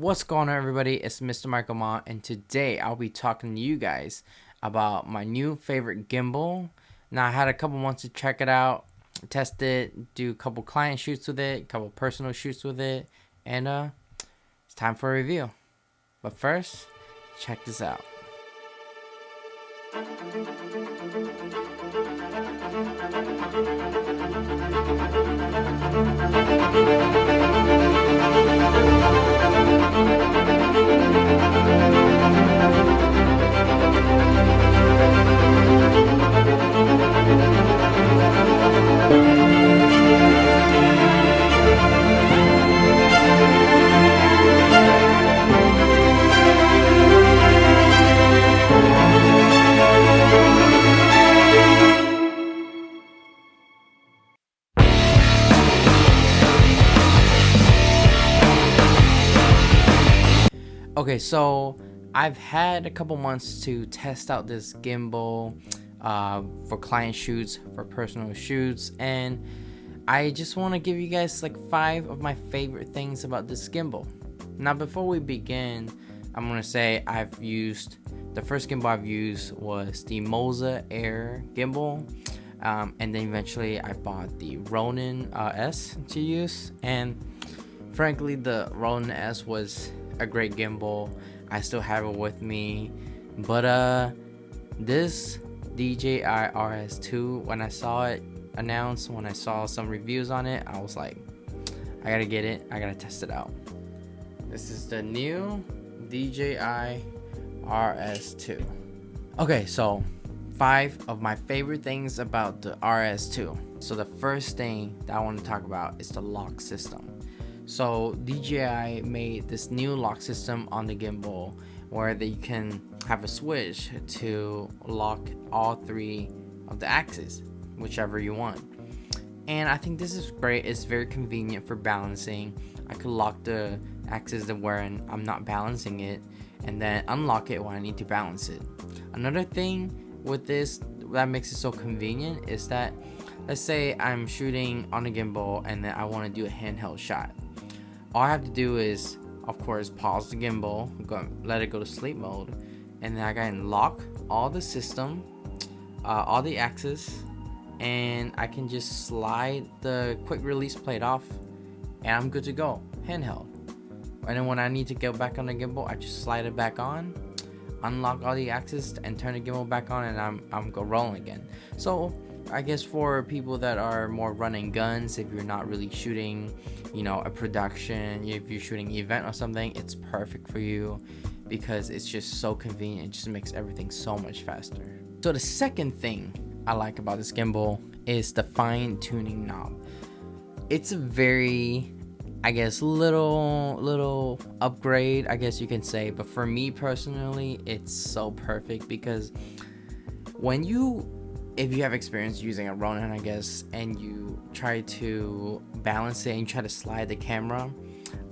What's going on, everybody? It's Mr. Michael Ma, and today I'll be talking to you guys about my new favorite gimbal. Now, I had a couple months to check it out, test it, do a couple client shoots with it, a couple personal shoots with it, and it's time for a review. But first, check this out. Okay, so I've had a couple months to test out this gimbal for client shoots, for personal shoots, and I just want to give you guys like 5 of my favorite things about this gimbal. Now, before we begin, I'm going to say the first gimbal I've used was the Moza Air gimbal, and then eventually I bought the Ronin S to use, and frankly the Ronin S was a great gimbal. I still have it with me, but this DJI Rs2, when I saw it announced, when I saw some reviews on it, I was like, I gotta get it, I gotta test it out. This is the new DJI Rs2. Okay, so 5 of my favorite things about the Rs2. So the first thing that I want to talk about is the lock system. So DJI made this new lock system on the gimbal where you can have a switch to lock all 3 of the axes, whichever you want. And I think this is great. It's very convenient for balancing. I could lock the axis to where I'm not balancing it, and then unlock it when I need to balance it. Another thing with this that makes it so convenient is that, let's say I'm shooting on a gimbal and then I want to do a handheld shot. All I have to do is, of course, pause the gimbal, let it go to sleep mode, and then I can lock all the system, all the axes, and I can just slide the quick release plate off, and I'm good to go, handheld. And then when I need to go back on the gimbal, I just slide it back on, unlock all the axes, and turn the gimbal back on, and I'm go rolling again. So I guess for people that are more running guns, if you're not really shooting, a production, if you're shooting an event or something, it's perfect for you because it's just so convenient. It just makes everything so much faster. So the second thing I like about this gimbal is the fine tuning knob. It's a very, I guess, little upgrade, I guess you can say, but for me personally, it's so perfect because if you have experience using a Ronin, I guess, and you try to balance it and you try to slide the camera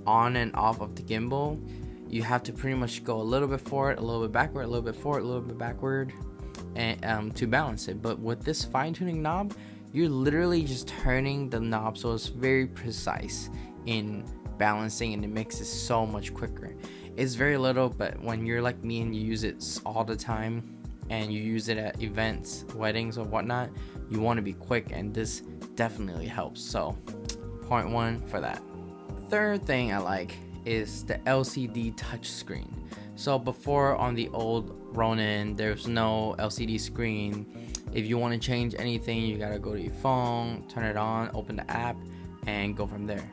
on and off of the gimbal, you have to pretty much go a little bit forward, a little bit backward, a little bit forward, a little bit backward, and to balance it. But with this fine-tuning knob, you're literally just turning the knob so it's very precise in balancing, and it makes it so much quicker. It's very little, but when you're like me and you use it all the time, and you use it at events, weddings, or whatnot, you want to be quick, and this definitely helps. So, point 1 for that. Third thing I like is the LCD touchscreen. So before, on the old Ronin, there's no LCD screen. If you want to change anything, you gotta go to your phone, turn it on, open the app, and go from there.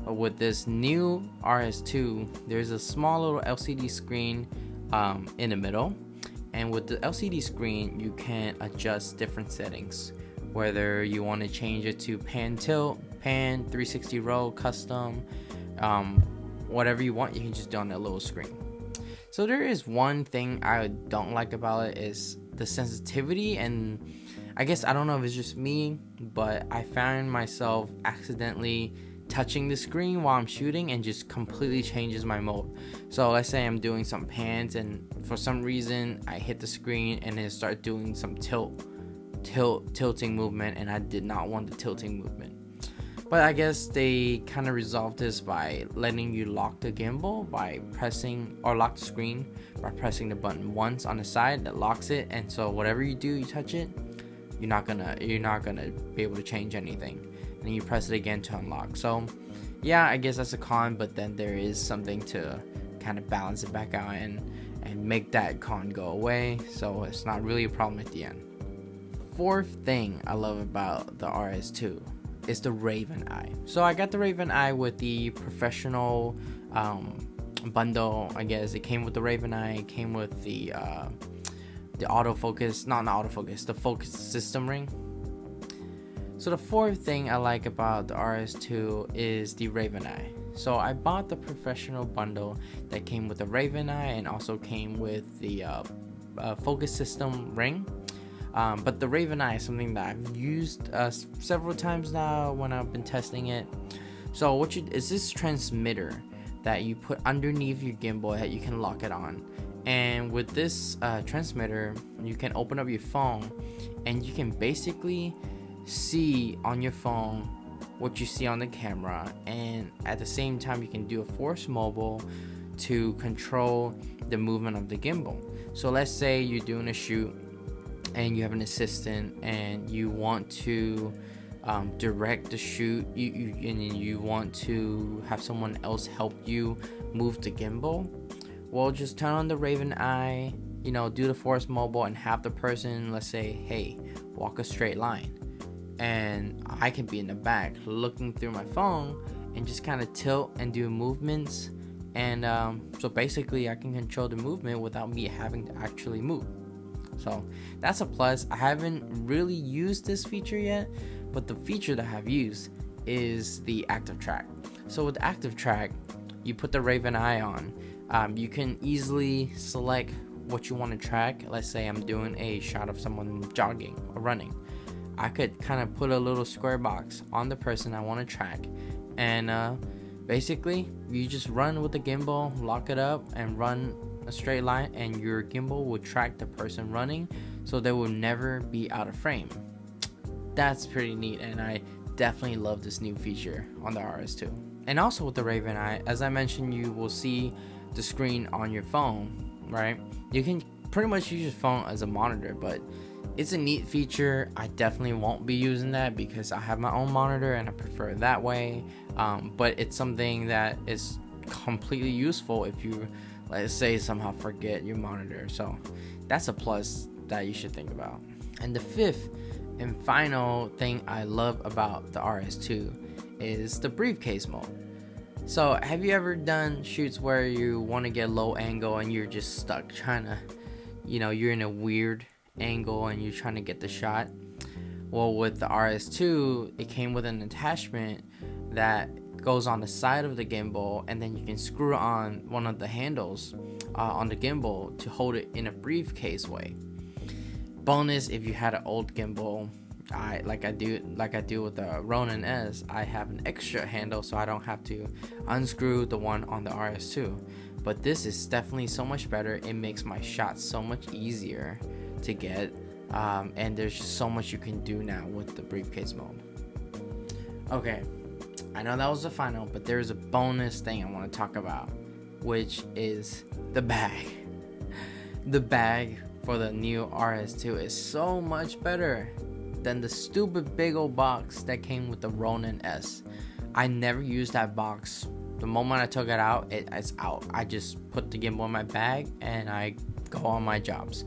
But with this new Rs2, there's a small little LCD screen in the middle. And with the LCD screen, you can adjust different settings, whether you want to change it to pan tilt, pan, 360 roll, custom, whatever you want, you can just do on that little screen. So there is one thing I don't like about it is the sensitivity, and I guess I don't know if it's just me, but I found myself accidentally touching the screen while I'm shooting and just completely changes my mode. So let's say I'm doing some pans and for some reason I hit the screen and it start doing some tilting movement, and I did not want the tilting movement. But I guess they kind of resolved this by letting you lock the gimbal by pressing, or lock the screen by pressing the button once on the side that locks it. And so whatever you do, you touch it, you're not gonna be able to change anything. And then you press it again to unlock. So yeah, I guess that's a con, but then there is something to kind of balance it back out and make that con go away. So it's not really a problem at the end. Fourth thing I love about the RS2 is the Raven Eye. So I got the Raven Eye with the professional bundle. I guess it came with the Raven Eye. It came with the autofocus, not the autofocus, the focus system ring. So the fourth thing I like about the RS2 is the Raven Eye. So I bought the professional bundle that came with the Raven Eye and also came with the focus system ring. But the Raven Eye is something that I've used several times now when I've been testing it. So what is this transmitter that you put underneath your gimbal that you can lock it on. And with this transmitter, you can open up your phone and you can basically see on your phone what you see on the camera, and at the same time you can do a force mobile to control the movement of the gimbal. So let's say you're doing a shoot and you have an assistant and you want to direct the shoot, and you want to have someone else help you move the gimbal. Well, just turn on the Raven Eye, do the force mobile and have the person, let's say, hey, walk a straight line. And I can be in the back looking through my phone and just kind of tilt and do movements. And so basically I can control the movement without me having to actually move. So that's a plus. I haven't really used this feature yet, but the feature that I've used is the active track. So with active track, you put the Raven Eye on. You can easily select what you want to track. Let's say I'm doing a shot of someone jogging or running. I could kind of put a little square box on the person I want to track, and basically you just run with the gimbal, lock it up and run a straight line, and your gimbal will track the person running, so they will never be out of frame. That's pretty neat, and I definitely love this new feature on the RS2. And also with the Raven Eye, as I mentioned, you will see the screen on your phone, right? You can pretty much use your phone as a monitor, but it's a neat feature. I definitely won't be using that because I have my own monitor and I prefer it that way. But it's something that is completely useful if you, let's say, somehow forget your monitor. So that's a plus that you should think about. And the fifth and final thing I love about the RS2 is the Briefcase Mode. So have you ever done shoots where you want to get low angle and you're just stuck trying to, you're in a weird angle and you're trying to get the shot? Well, with the RS2, it came with an attachment that goes on the side of the gimbal, and then you can screw on one of the handles on the gimbal to hold it in a briefcase way. Bonus, if you had an old gimbal, like I do with the Ronin S, I have an extra handle so I don't have to unscrew the one on the RS2. But this is definitely so much better. It makes my shots so much easier to get, and there's just so much you can do now with the Briefcase Mode. Okay, I know that was the final, but there's a bonus thing I want to talk about, which is the bag. The bag for the new RS2 is so much better than the stupid big old box that came with the Ronin S. I never used that box. The moment I took it out, it's out. I just put the gimbal in my bag and I go on my jobs.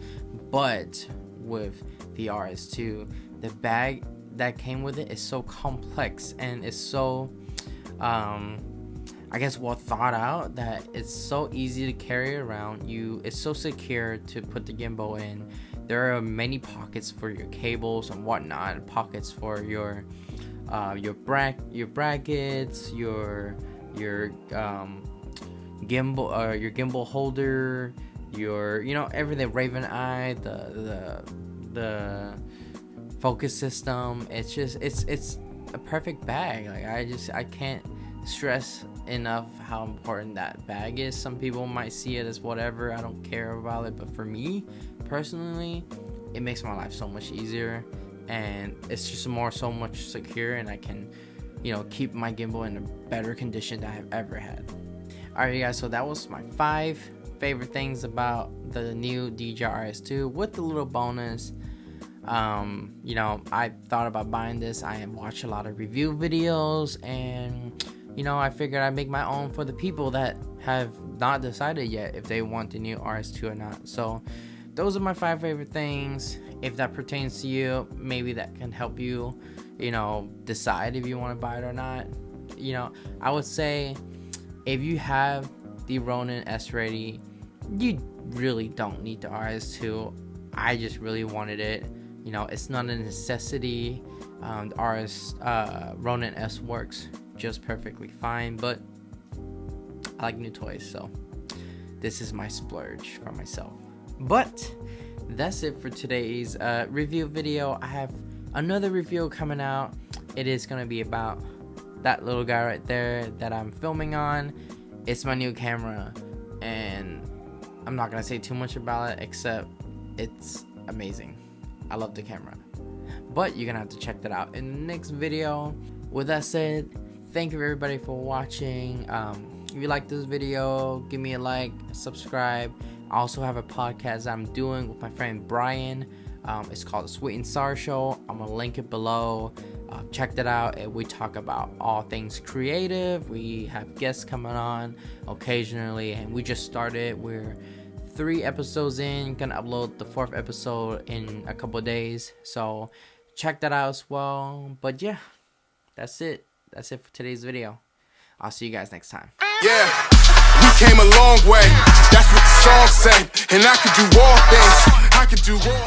But with the RS2, the bag that came with it is so complex and it's so well thought out that it's so easy to carry around. It's so secure to put the gimbal in. There are many pockets for your cables and whatnot, pockets for your brackets, your gimbal, your gimbal holder, everything, Raven Eye, the focus system. It's a perfect bag. I can't stress enough how important that bag is. Some people might see it as whatever, I don't care about it, but for me personally, it makes my life so much easier, and it's just so much secure, and I can keep my gimbal in a better condition than I've ever had. Alright, you guys, so that was my 5 favorite things about the new Dji Rs2 with the little bonus. I thought about buying this. I have watched a lot of review videos, and I figured I'd make my own for the people that have not decided yet if they want the new RS2 or not. So those are my 5 favorite things. If that pertains to you, maybe that can help you decide if you want to buy it or not. I would say if you have the Ronin S ready, you really don't need the RS2. I just really wanted it. It's not a necessity. The Ronin S works just perfectly fine, but I like new toys, so this is my splurge for myself. But that's it for today's review video. I have another review coming out. It is going to be about that little guy right there that I'm filming on. It's my new camera, and I'm not going to say too much about it, except it's amazing. I love the camera, but you're gonna have to check that out in the next video. With that said, thank you everybody for watching. If you like this video, give me a like, subscribe. I also have a podcast I'm doing with my friend Brian. It's called The Sweet and Sour Show. I'm gonna link it below. Check that out, and we talk about all things creative. We have guests coming on occasionally, and we just started. We're 3 episodes in, gonna upload the 4th episode in a couple days, so check that out as well. But yeah, that's it for today's video. I'll see you guys next time. Yeah, we came a long way, that's what the song say, and I could do all things, I could do all